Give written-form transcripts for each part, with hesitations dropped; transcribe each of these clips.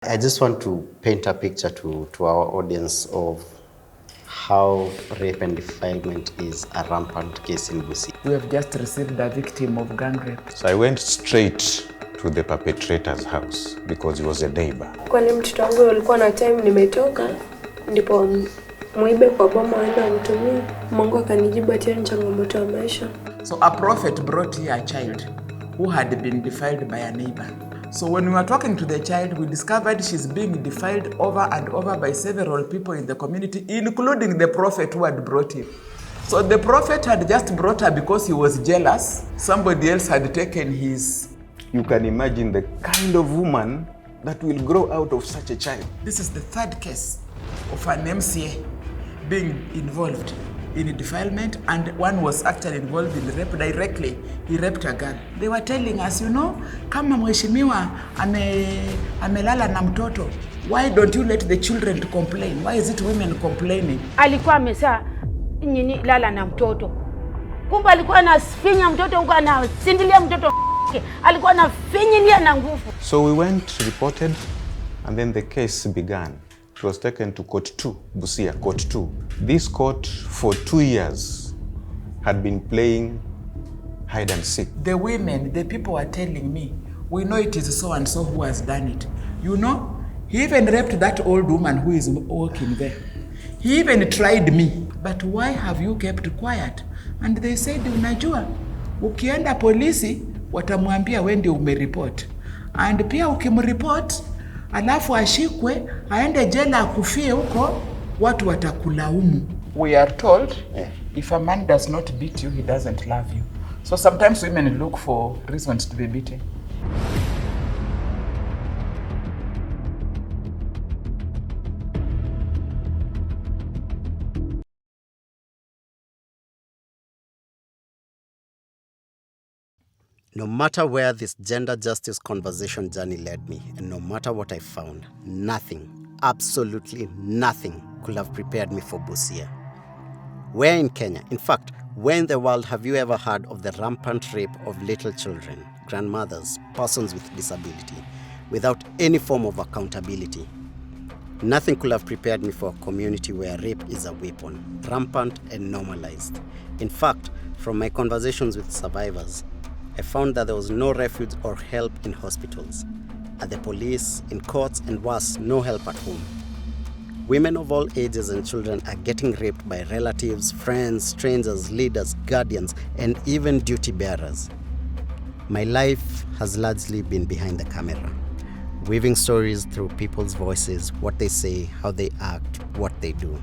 I just want to paint a picture to our audience of how rape and defilement is a rampant case in Busia. We have just received a victim of gang rape. So I went straight to the perpetrator's house because he was a neighbor. Kwani mtoto wangu alikuwa na time nimetoka, ndipo muibe kwa boma aenda anitumie. Mungu akanijibu ati ni changamoto ya maisha. So a prophet brought here a child who had been defiled by a neighbor. So when we were talking to the child, we discovered she's being defiled over and over by several people in the community, including the prophet who had brought him. So the prophet had just brought her because he was jealous. Somebody else had taken his... You can imagine the kind of woman that will grow out of such a child. This is the third case of an MCA being involved in defilement, and one was actually involved in rape directly. He raped a girl. They were telling us, you know, kama mheshimiwa amelala na mtoto, why don't you let the children to complain? Why is it women complaining? Alikuwa amesa nyinyi lala na mtoto. Kumbe alikuwa anafinya mtoto huko, anasindilia mtoto. Alikuwa anafinyilia na nguvu. So we went, reported, and then the case began. It was taken to Court 2, Busia, Court 2. This court, for 2 years, had been playing hide and seek. The women, the people were telling me, we know it is so and so who has done it. You know, he even raped that old woman who is working there. He even tried me. But why have you kept quiet? And they said, unajua, ukienda polisi, watamwambia wewe ndio umereport. And pia ukimreport, alafu ashikwe, aende jela akufie huko, watu watakulaumu. We are told, if a man does not beat you, he doesn't love you. So sometimes women look for reasons to be beaten. No matter where this gender justice conversation journey led me, and no matter what I found, nothing, absolutely nothing could have prepared me for Busia. Where in Kenya, in fact, where in the world have you ever heard of the rampant rape of little children, grandmothers, persons with disability, without any form of accountability? Nothing could have prepared me for a community where rape is a weapon, rampant and normalized. In fact, from my conversations with survivors, I found that there was no refuge or help in hospitals, at the police, in courts, and worse, no help at home. Women of all ages and children are getting raped by relatives, friends, strangers, leaders, guardians, and even duty bearers. My life has largely been behind the camera, weaving stories through people's voices, what they say, how they act, what they do.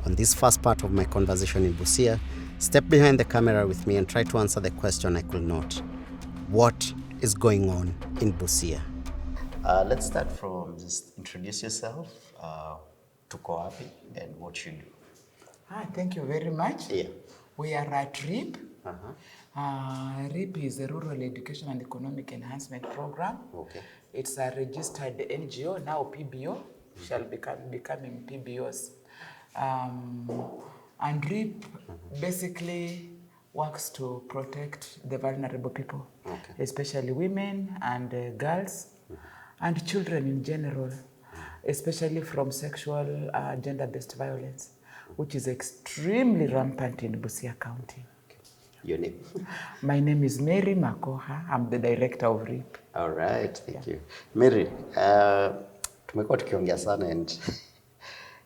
On this first part of my conversation in Busia, step behind the camera with me and try to answer the question I could not. What is going on in Busia? Let's start from just introduce yourself, to Koapi, and what you do. Thank you very much. Yeah. We are at REEP. REEP is a Rural Education and Economic Enhancement Program. Okay. It's a registered NGO, now PBO, shall becoming PBOs. And REEP basically works to protect the vulnerable people, especially women and girls and children in general, especially from sexual gender-based violence, which is extremely rampant in Busia County. Your name? My name is Mary Makoha. I'm the director of REEP. All right, thank you. Mary, tumekuwa tukiongea sana and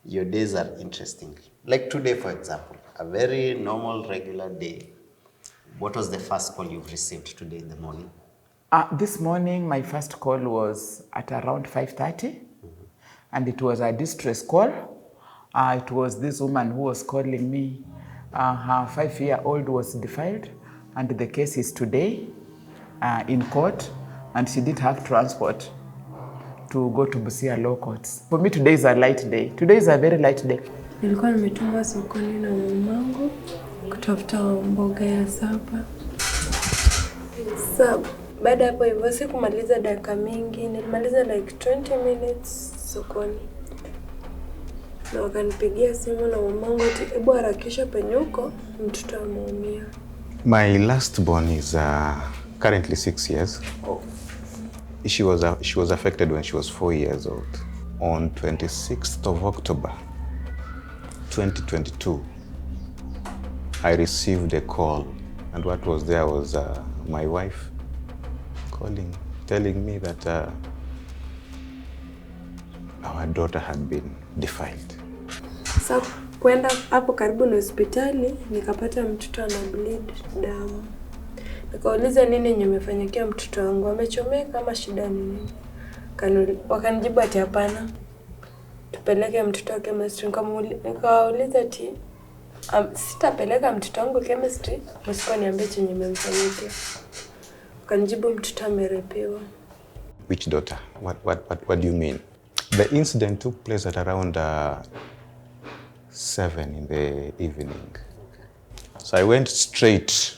your days are interesting. Like today, for example, a very normal, regular day. What was the first call you've received today in the morning? This morning, my first call was at around 5:30, and it was a distress call. It was this woman who was calling me. Her 5-year-old was defiled, and the case is today in court, and she didn't have transport to go to Busia law courts. For me, today is a light day. Today is a very light day. Nilikuwa nimetumwa sokoni na mamangu kutafuta mboga ya sapa. Baada hapo hivyo sikumaliza dakika mingi, nilimaliza like 20 minutes sokoni. Na wakanipigia simu na mamangu ati hebu harakisha penye uko, mtoto ameumia. My last born is currently 6 years. she was affected when she was 4 years old. On 26th of October, 2022, I received a call, and what was there was my wife calling, telling me that our daughter had been defiled. Sasa kwenda hapo karibu na hospitali nikapata mtoto ana bleed damu. Nikauliza nini nimefanyikia mtoto wangu, amechomeka kama shida nini? Wakanijibu ati hapana, tupeleke mtoto wa chemistry. Nikauliza ati sitapeleka mtoto wangu chemistry msiponiambia chenye nimemfanyikia. Wakanijibu mtoto amerepiwa. Which daughter? What do you mean? The incident took place at around 7 in the evening. So I went straight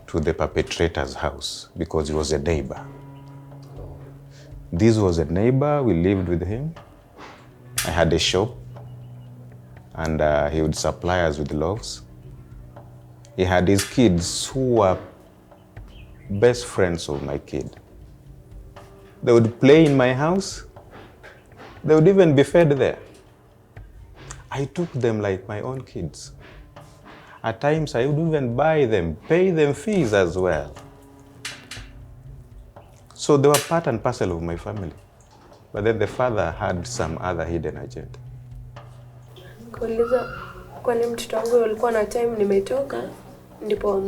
to the perpetrator's house because he was a neighbor. This was a neighbor, we lived with him. I had a shop and he would supply us with loaves. He had his kids who were best friends of my kid. They would play in my house. They would even be fed there. I took them like my own kids. At times I would even buy them, pay them fees as well. So they were part and parcel of my family. But then the father had some other hidden agenda. Kuuliza kwani mtoto wangu alikuwa na time nimetoka ndipo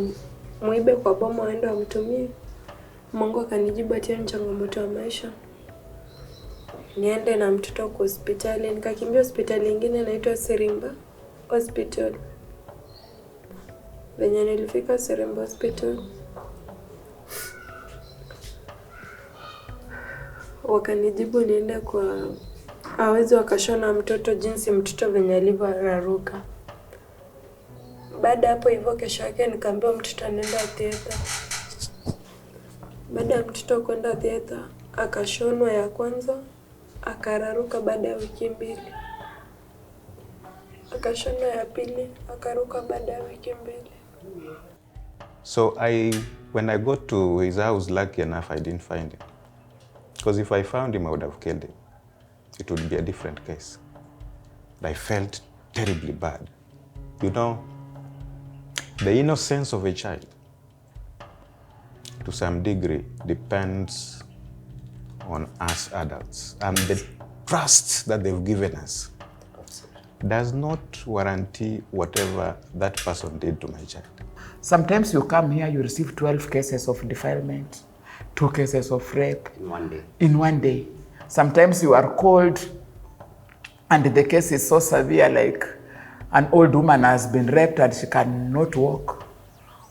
muibe kwa bomo aende amtumie. Mungu akanijibu ati ni changamoto ya maisha. Niende na mtoto kwa hospitali, nikakimbia hospitali nyingine inaitwa Serimba Hospital. Venye nilifika Serimba Hospital, wakanijibu niende kwa hawezi wakashona mtoto jinsi mtoto venye alivyoraruka. Baada hapo hivyo kesho yake nikaambiwa mtoto anaenda theater. Baada ya mtoto kwenda theater, akashonwa ya kwanza, akararuka baada ya wiki 2. Akashonwa ya pili, akaruka baada ya wiki 2. So when I got to his house, lucky enough, I didn't find him. Because if I found him, I would have killed him. It would be a different case. I felt terribly bad. You know, the innocence of a child, to some degree, depends on us adults. And the trust that they've given us does not warranty whatever that person did to my child. Sometimes you come here, you receive 12 cases of defilement, 2 cases of rape. In one day. In one day. Sometimes you are called and the case is so severe, like an old woman has been raped and she cannot walk.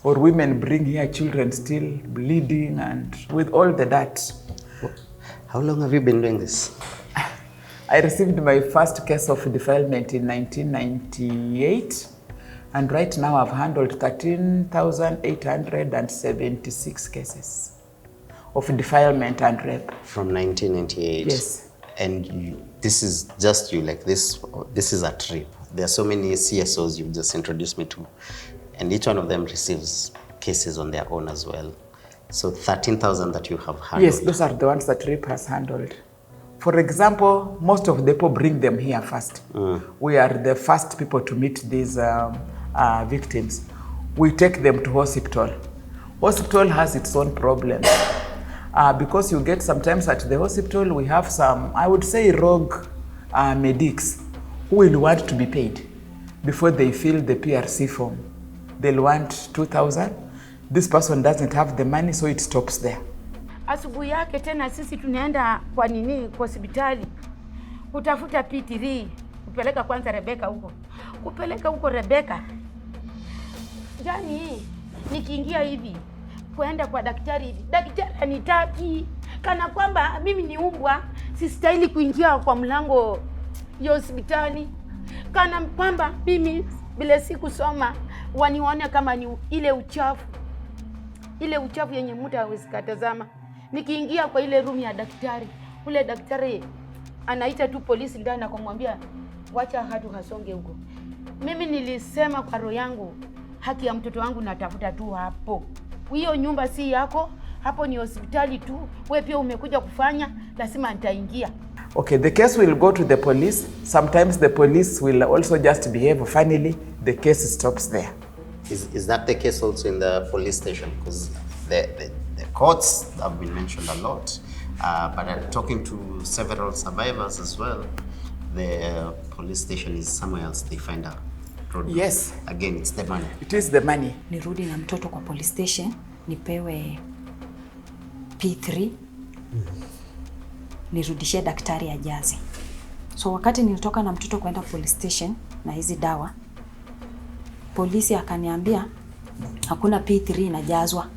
Or women bring here children still bleeding and with all the that. How long have you been doing this? I received my first case of defilement in 1998. And right now I've handled 13,876 cases of defilement and rape. From 1998? Yes. And this is just you, like this is a trip. There are so many CSOs you've just introduced me to, and each one of them receives cases on their own as well. So 13,000 that you have handled. Yes, those are the ones that REEP has handled. For example, most of the people bring them here first. We are the first people to meet these victims. We take them to hospital. Hospital has its own problems. Because you get sometimes at the hospital, we have some, I would say, rogue medics who will want to be paid before they fill the PRC form. They'll want 2,000. This person doesn't have the money, so it stops there. Asubuhi yake tena sisi tunaenda kwa hospitali. Utafuta P3, kupeleka kwanza Rebeka huko. Kupeleka huko Rebeka. Jani nikiingia hivi kuenda kwa daktari hivi. Daktari anitaki kana kwamba mimi ni umbwa, sistahili kuingia kwa mlango ya hospitali. Kana kwamba mimi bila sikusoma wanione kama ni ile uchafu. Ile uchafu yenye mtu hawezi katazama. Nikiingia kwa ile room ya daktari, ule daktari anaita tu polisi ndani na kumwambia wacha hatu hasonge huko. Mimi nilisema kwa roho yangu haki ya mtoto wangu natafuta tu hapo. Hiyo nyumba si yako, hapo ni hospitali tu, wewe pia umekuja kufanya, lazima nitaingia. Okay, the case will go to the police. Sometimes the police will also just behave funnily. The case stops there. Is that the case also in the police station? Because the courts have been mentioned a lot, but talking to several survivors as well, the police station is somewhere else. They find a road. Yes. Again, it's the money. It is the money. Nirudi na mtoto kwa police station, nipewe P3, nirudishie daktari ajaze. So wakati nilitoka na mtoto kwenda police station na hizi dawa, polisi akaniambia hakuna P3 inajazwa.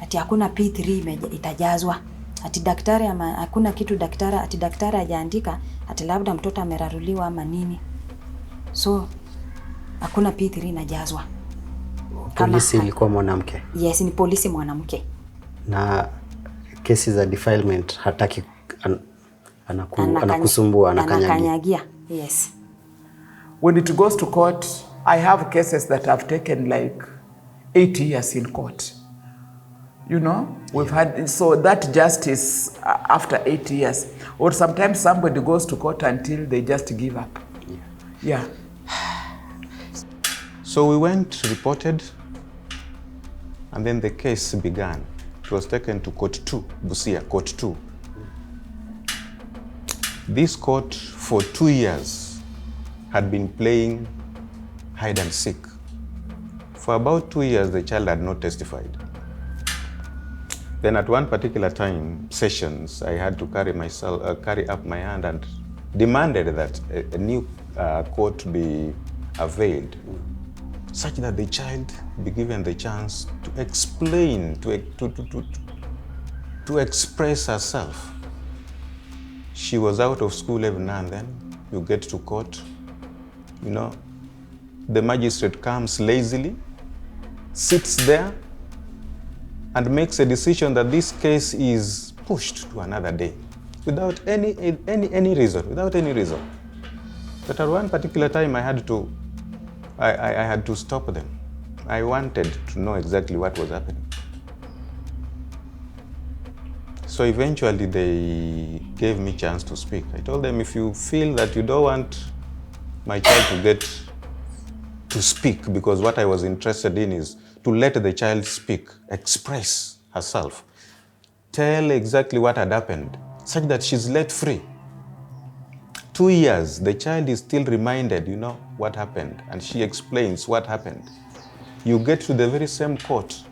Ati hakuna P3 itajazwa. Ati daktari ama hakuna kitu daktari hajaandika, ati labda mtoto ameraruliwa ama nini. So hakuna P3 inajazwa. Polisi ilikuwa mwanamke? Yes, ni polisi mwanamke. Na kesi za defilement hataki anakusumbua, anakanyagia. Yes. When it goes to court, I have cases that have taken like 8 years in court. You know, we've had, so that justice after 8 years, or sometimes somebody goes to court until they just give up. Yeah. So we went, reported, and then the case began. It was taken to Court 2, Busia, Court 2. This court, for 2 years, had been playing hide and seek. For about 2 years, the child had not testified. Then at one particular time, sessions, I had to carry up my hand and demanded that a new court be availed, such that the child be given the chance to explain, to express herself. She was out of school every now and then. You get to court, you know, the magistrate comes lazily, sits there, and makes a decision that this case is pushed to another day without any reason, without any reason. But at one particular time, I had to stop them. I wanted to know exactly what was happening. So eventually they gave me a chance to speak. I told them, if you feel that you don't want my child to get to speak, because what I was interested in is to let the child speak, express herself, tell exactly what had happened, such that she's let free. 2 years, the child is still reminded, you know, what happened, and she explains what happened. You get to the very same court.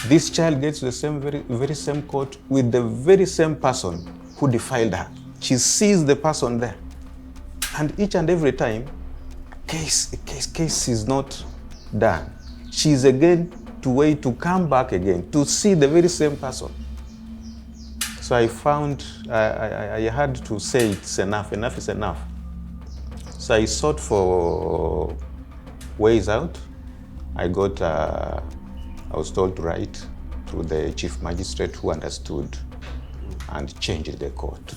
This child gets to the very same court with the very same person who defiled her. She sees the person there. And each and every time, case is not done. She's again to wait to come back again to see the very same person. So I found, I had to say it's enough is enough. So I sought for ways out. I was told to write to the chief magistrate, who understood and changed the court.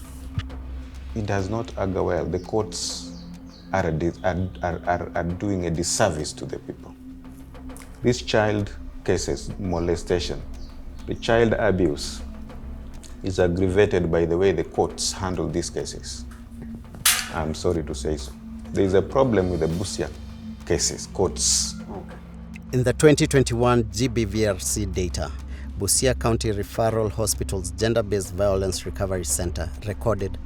It does not augur well. The courts are doing a disservice to the people. These child cases, molestation, the child abuse, is aggravated by the way the courts handle these cases. I'm sorry to say so. There is a problem with the Busia cases, courts. In the 2021 GBVRC data, Busia County Referral Hospital's Gender-Based Violence Recovery Center recorded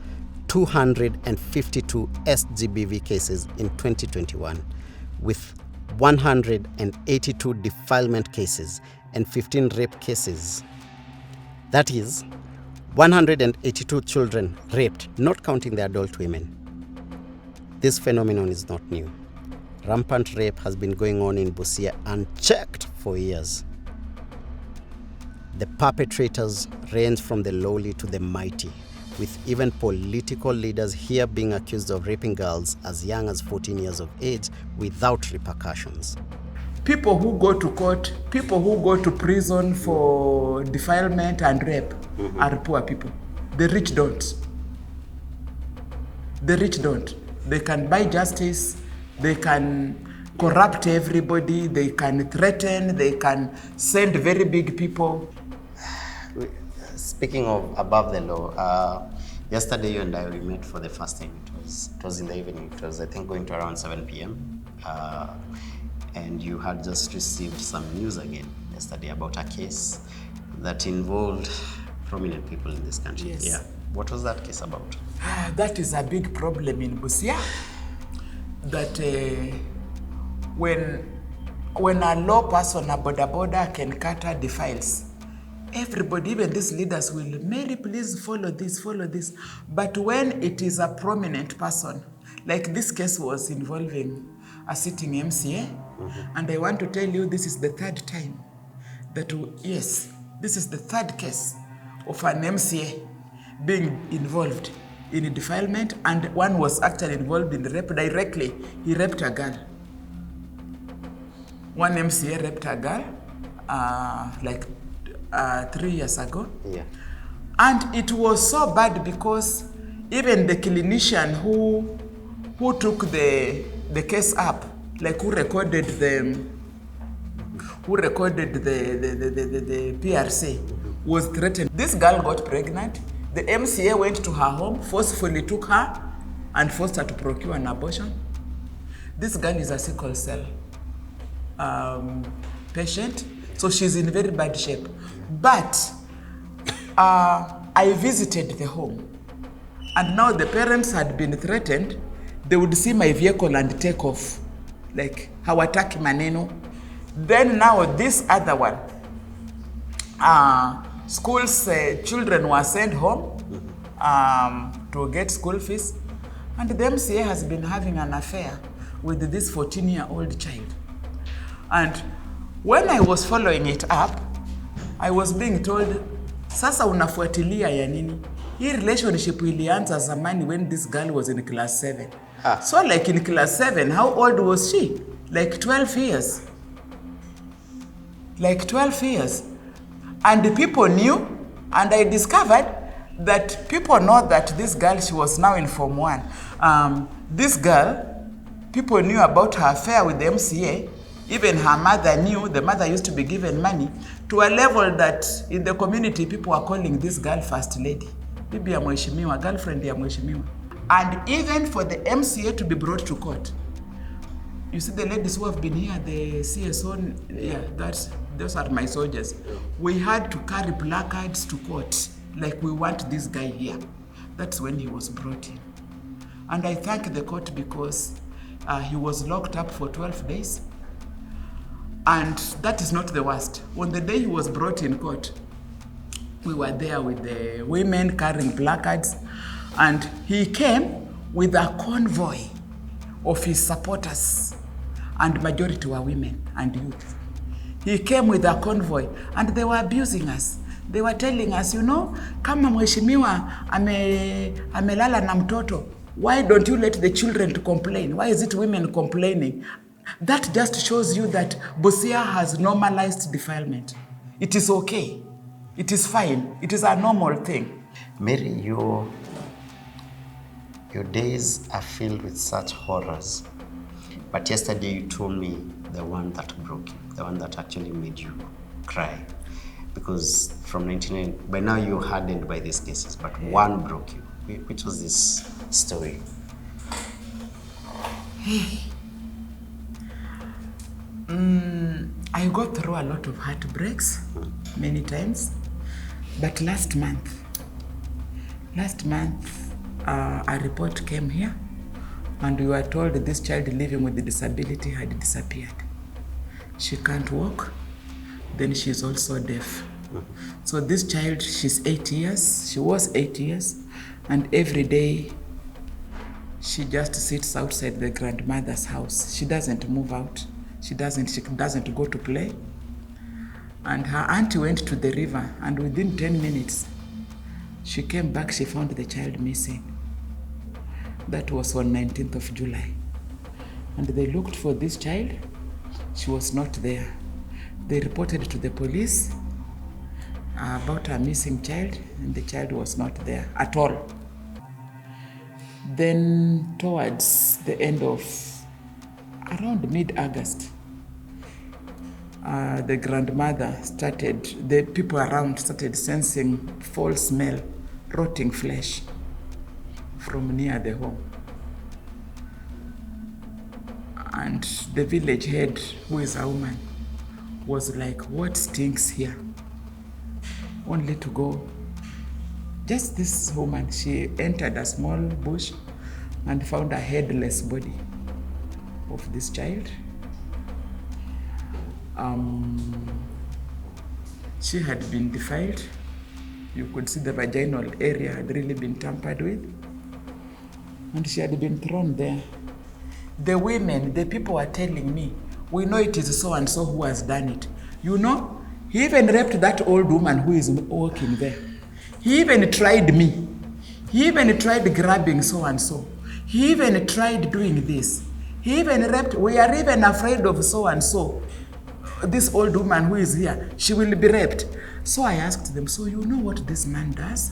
252 SGBV cases in 2021, with 182 defilement cases and 15 rape cases. That is, 182 children raped, not counting the adult women. This phenomenon is not new. Rampant rape has been going on in Busia unchecked for years. The perpetrators range from the lowly to the mighty, with even political leaders here being accused of raping girls as young as 14 years of age without repercussions. People who go to court, people who go to prison for defilement and rape are poor people. The rich don't. The rich don't. They can buy justice, they can corrupt everybody, they can threaten, they can send very big people. Speaking of above the law, yesterday you and I, we met for the first time. It was in the evening. It was, I think, going to around 7 p.m. And you had just received some news again yesterday about a case that involved prominent people in this country. Yes. Yeah. What was that case about? That is a big problem in Busia. That when a law person, a border can cater the files, everybody, even these leaders will, Mary, please follow this, follow this. But when it is a prominent person, like this case was involving a sitting MCA, and I want to tell you this is the third time that, yes, this is the third case of an MCA being involved in a defilement, and one was actually involved in rape directly. He raped a girl. One MCA raped a girl like 3 years ago. Yeah. And it was so bad because even the clinician who took the case up, like who recorded the PRC, was threatened. This girl got pregnant. The MCA went to her home, forcefully took her and forced her to procure an abortion. This girl is a sickle cell patient, so she's in very bad shape. But I visited the home, and now the parents had been threatened. They would see my vehicle and take off, like hawataki maneno. Then now this other one, schools, children were sent home to get school fees, and the MCA has been having an affair with this 14-year-old child. And when I was following it up, I was being told, sasa unafuatilia ya nini? Hii relationship ilianza zamani when this girl was in class 7. So like in class 7, how old was she? Like 12 years. Like 12 years. And the people knew, and I discovered that people know that this girl, she was now in Form 1. This girl, people knew about her affair with the MCA. Even her mother knew. The mother used to be given money to a level that in the community, people are calling this girl First Lady. Bibi ya mheshimiwa, girlfriend ya mheshimiwa. And even for the MCA to be brought to court. You see the ladies who have been here, the CSO, yeah, those are my soldiers. We had to carry placards to court, like we want this guy here. That's when he was brought in. And I thank the court because he was locked up for 12 days. And that is not the worst. On the day he was brought in court, we were there with the women carrying placards, and he came with a convoy of his supporters, and majority were women and youth. He came with a convoy, and they were abusing us. They were telling us, you know, kama mheshimiwa amelala na mtoto, why don't you let the children to complain? Why is it women complaining? That just shows you that Busia has normalized defilement. It is okay. It is fine. It is a normal thing. Mary, your days are filled with such horrors. But yesterday you told me the one that broke you, the one that actually made you cry. Because from 99, by now you're hardened by these cases, but one broke you. Which was this story? I go through a lot of heartbreaks many times, but last month, a report came here, and we were told that this child living with the disability had disappeared. She can't walk, then she's also deaf. So this child, she's 8 years, she was 8 years, and every day she just sits outside the grandmother's house. She doesn't move out. She doesn't go to play. And her auntie went to the river, and within 10 minutes, she came back, she found the child missing. That was on 19th of July. And they looked for this child. She was not there. They reported to the police about a missing child, and the child was not there at all. Then towards the end of around mid-August, the grandmother the people around started sensing foul smell, rotting flesh from near the home. And the village head, who is a woman, was like, what stinks here? Only to go. Just this woman, she entered a small bush and found a headless body of this child. She had been defiled. You could see the vaginal area had really been tampered with. And she had been thrown there. The women, the people were telling me, we know it is so and so who has done it. You know, he even raped that old woman who is working there. He even tried me. He even tried grabbing so and so. He even tried doing this. He even raped, we are even afraid of so and so. This old woman who is here, she will be raped. So I asked them, so you know what this man does?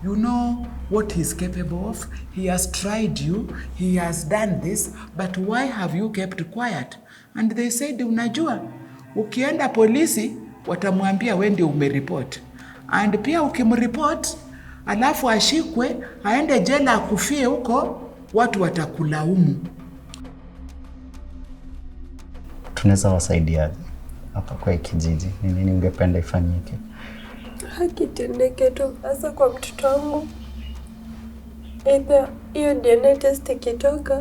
You know what he's capable of? He has tried you, he has done this, but why have you kept quiet? And they said, unajua, ukienda polisi, watamwambia wewe ndio umeripoti. And pia ukimripoti, alafu ashikwe, aende jela akufie huko, watu watakulaumu. Tunaweza wasaidiaje hapa kwa kijiji? Ni nini ungependa ifanyike? Haki tendeke tu hasa kwa mtoto wangu. Either hiyo DNA test ikitoka,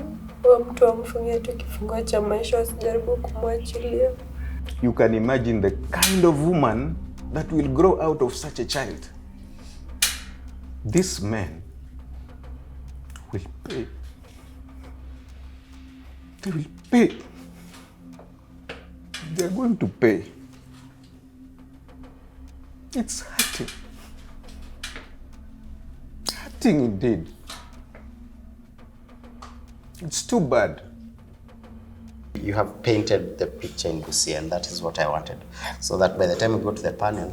wa mtu amfungie tu kifungo cha maisha, wasijaribu kumwachilia. You can imagine the kind of woman that will grow out of such a child. This man will pay. They will pay. They are going to pay. It's hurting. Hurting indeed. It's too bad. You have painted the picture in Busia, and that is what I wanted. So that by the time we go to the panel,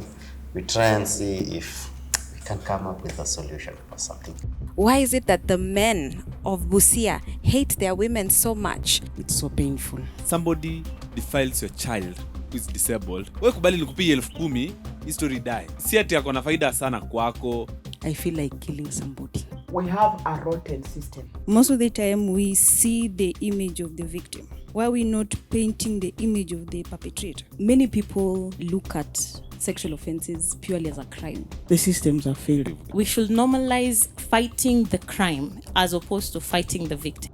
we try and see if we can come up with a solution or something. Why is it that the men of Busia hate their women so much? It's so painful. Somebody defiles your child who is disabled. Wewe kubali nikupie 10,000, hii story die. Si ati yako na faida sana kwako. I feel like killing somebody. We have a rotten system. Most of the time we see the image of the victim. Why are we not painting the image of the perpetrator? Many people look at sexual offenses purely as a crime. The systems are failing. We should normalize fighting the crime as opposed to fighting the victim.